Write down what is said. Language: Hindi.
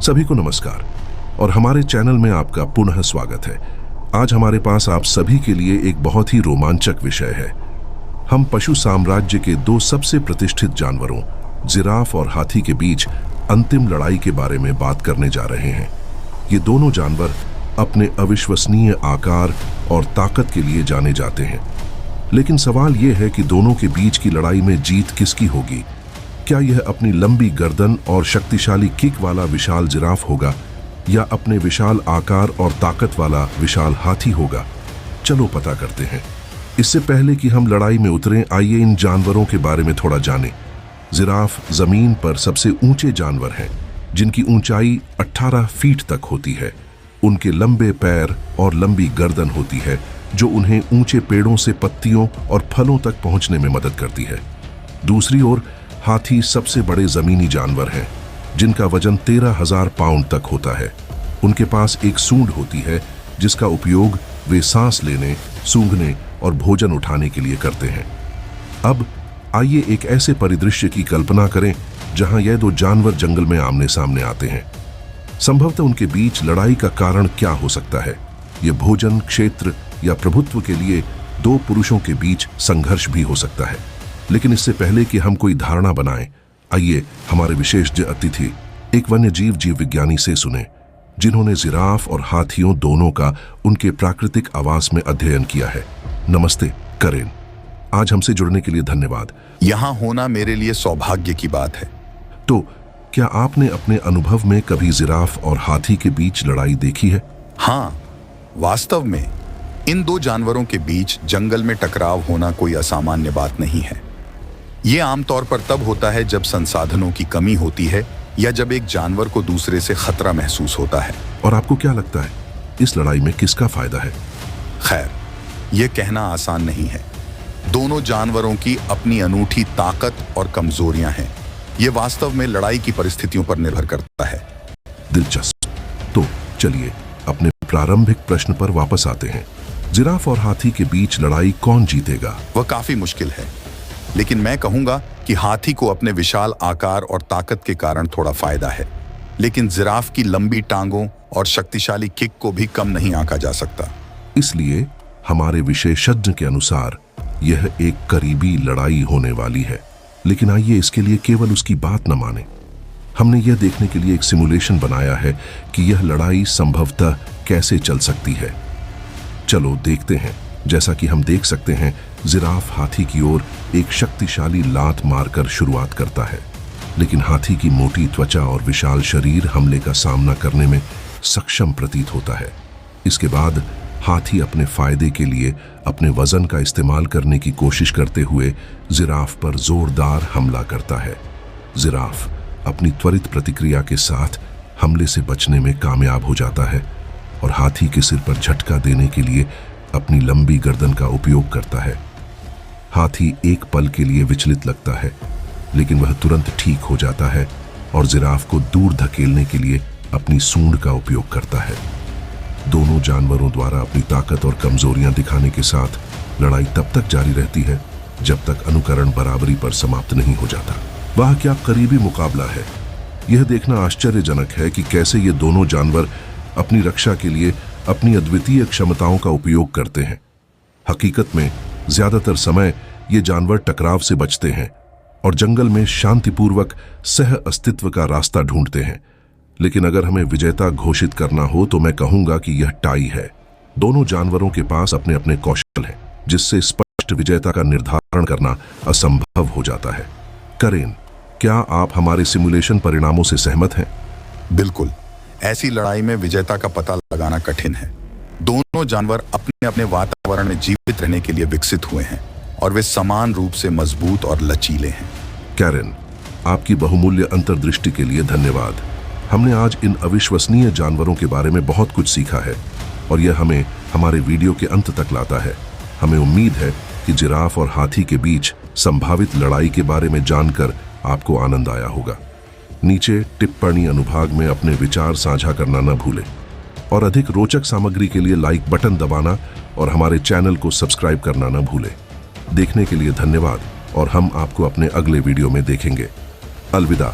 सभी को नमस्कार और हमारे चैनल में आपका पुनः स्वागत है। आज हमारे पास आप सभी के लिए एक बहुत ही रोमांचक विषय है। हम पशु साम्राज्य के दो सबसे प्रतिष्ठित जानवरों जिराफ और हाथी के बीच अंतिम लड़ाई के बारे में बात करने जा रहे हैं। ये दोनों जानवर अपने अविश्वसनीय आकार और ताकत के लिए जाने जाते हैं, लेकिन सवाल यह है कि दोनों के बीच की लड़ाई में जीत किसकी होगी। क्या यह अपनी लंबी गर्दन और शक्तिशाली किक वाला विशाल जिराफ होगा या अपने विशाल आकार और ताकत वाला विशाल हाथी होगा? चलो पता करते हैं। इससे पहले कि हम लड़ाई में उतरें, आइए इन जानवरों के बारे में थोड़ा जानें। जिराफ जमीन पर सबसे ऊंचे जानवर हैं, जिनकी ऊंचाई 18 फीट तक होती है। उनके लंबे पैर और लंबी गर्दन होती है, जो उन्हें ऊंचे पेड़ों से पत्तियों और फलों तक पहुंचने में मदद करती है। दूसरी ओर हाथी सबसे बड़े जमीनी जानवर हैं, जिनका वजन 13,000 पाउंड तक होता है। उनके पास एक सूंड होती है, जिसका उपयोग वे सांस लेने, सूंघने और भोजन उठाने के लिए करते हैं। अब आइए एक ऐसे परिदृश्य की कल्पना करें जहां यह दो जानवर जंगल में आमने सामने आते हैं। संभवतः उनके बीच लड़ाई का कारण क्या हो सकता है? यह भोजन, क्षेत्र या प्रभुत्व के लिए दो पुरुषों के बीच संघर्ष भी हो सकता है। लेकिन इससे पहले कि हम कोई धारणा बनाएं, आइए हमारे विशेष अतिथि एक वन्यजीव जीव विज्ञानी से सुने, जिन्होंने जिराफ और हाथियों दोनों का उनके प्राकृतिक आवास में अध्ययन किया है। नमस्ते करेन, आज हमसे जुड़ने के लिए धन्यवाद। यहाँ होना मेरे लिए सौभाग्य की बात है। तो क्या आपने अपने अनुभव में कभी जिराफ और हाथी के बीच लड़ाई देखी है? हाँ, वास्तव में इन दो जानवरों के बीच जंगल में टकराव होना कोई असामान्य बात नहीं है। ये आमतौर पर तब होता है जब संसाधनों की कमी होती है या जब एक जानवर को दूसरे से खतरा महसूस होता है। और आपको क्या लगता है, इस लड़ाई में किसका फायदा है? खैर, यह कहना आसान नहीं है। दोनों जानवरों की अपनी अनूठी ताकत और कमजोरियां हैं। यह वास्तव में लड़ाई की परिस्थितियों पर निर्भर करता है। दिलचस्प। तो चलिए अपने प्रारंभिक प्रश्न पर वापस आते हैं। जिराफ और हाथी के बीच लड़ाई कौन जीतेगा? वह काफी मुश्किल है, लेकिन मैं कहूंगा कि हाथी को अपने विशाल आकार और ताकत के कारण थोड़ा फायदा है, लेकिन जिराफ की लंबी टांगों और शक्तिशाली किक को भी कम नहीं आंका जा सकता। इसलिए हमारे विशेषज्ञ के अनुसार यह एक करीबी लड़ाई होने वाली है। लेकिन आइए इसके लिए केवल उसकी बात न माने। हमने यह देखने के लिए एक सिमुलेशन बनाया है कि यह लड़ाई संभवतः कैसे चल सकती है। चलो देखते हैं। जैसा कि हम देख सकते हैं, जिराफ हाथी की ओर एक शक्तिशाली लात मारकर शुरुआत करता है, लेकिन हाथी की मोटी त्वचा और विशाल शरीर हमले का सामना करने में सक्षम प्रतीत होता है। इसके बाद हाथी अपने फायदे के लिए अपने वजन का इस्तेमाल करने की कोशिश करते हुए जिराफ पर जोरदार हमला करता है। जिराफ अपनी त्वरित प्रतिक्रिया के साथ हमले से बचने में कामयाब हो जाता है और हाथी के सिर पर झटका देने के लिए अपनी लंबी गर्दन का उपयोग करता है। हाथी एक पल के लिए विचलित लगता है, लेकिन वह तुरंत ठीक हो जाता है और जिराफ को दूर धकेलने के लिए अपनी सूंड का उपयोग करता है। दोनों जानवरों द्वारा अपनी ताकत और कमजोरियां दिखाने के साथ लड़ाई तब तक जारी रहती है जब तक अनुकरण बराबरी पर समाप्त नहीं हो जाता। वह क्या करीबी मुकाबला है। यह देखना आश्चर्यजनक है कि कैसे ये दोनों जानवर अपनी रक्षा के लिए अपनी अद्वितीय क्षमताओं का उपयोग करते हैं। हकीकत में ज्यादातर समय ये जानवर टकराव से बचते हैं और जंगल में शांतिपूर्वक सह अस्तित्व का रास्ता ढूंढते हैं। लेकिन अगर हमें विजेता घोषित करना हो तो मैं कहूंगा कि यह टाई है। दोनों जानवरों के पास अपने अपने कौशल हैं, जिससे स्पष्ट विजेता का निर्धारण करना असंभव हो जाता है। करेन, क्या आप हमारे सिमुलेशन परिणामों से सहमत हैं? बिल्कुल। ऐसी लड़ाई में विजेता का पता लगाना कठिन है। दोनों जानवर अपने अपने वातावरण में जीवित रहने के लिए विकसित हुए हैं और वे समान रूप से मजबूत और लचीले हैं। कैरेन, आपकी बहुमूल्य अंतर्दृष्टि के लिए धन्यवाद। हमने आज इन अविश्वसनीय जानवरों के बारे में बहुत कुछ सीखा है और यह हमें हमारे वीडियो के अंत तक लाता है। हमें उम्मीद है कि जिराफ और हाथी के बीच संभावित लड़ाई के बारे में जानकर आपको आनंद आया होगा। नीचे टिप्पणी अनुभाग में अपने विचार साझा करना न भूलें और अधिक रोचक सामग्री के लिए लाइक बटन दबाना और हमारे चैनल को सब्सक्राइब करना न भूलें। देखने के लिए धन्यवाद और हम आपको अपने अगले वीडियो में देखेंगे। अलविदा।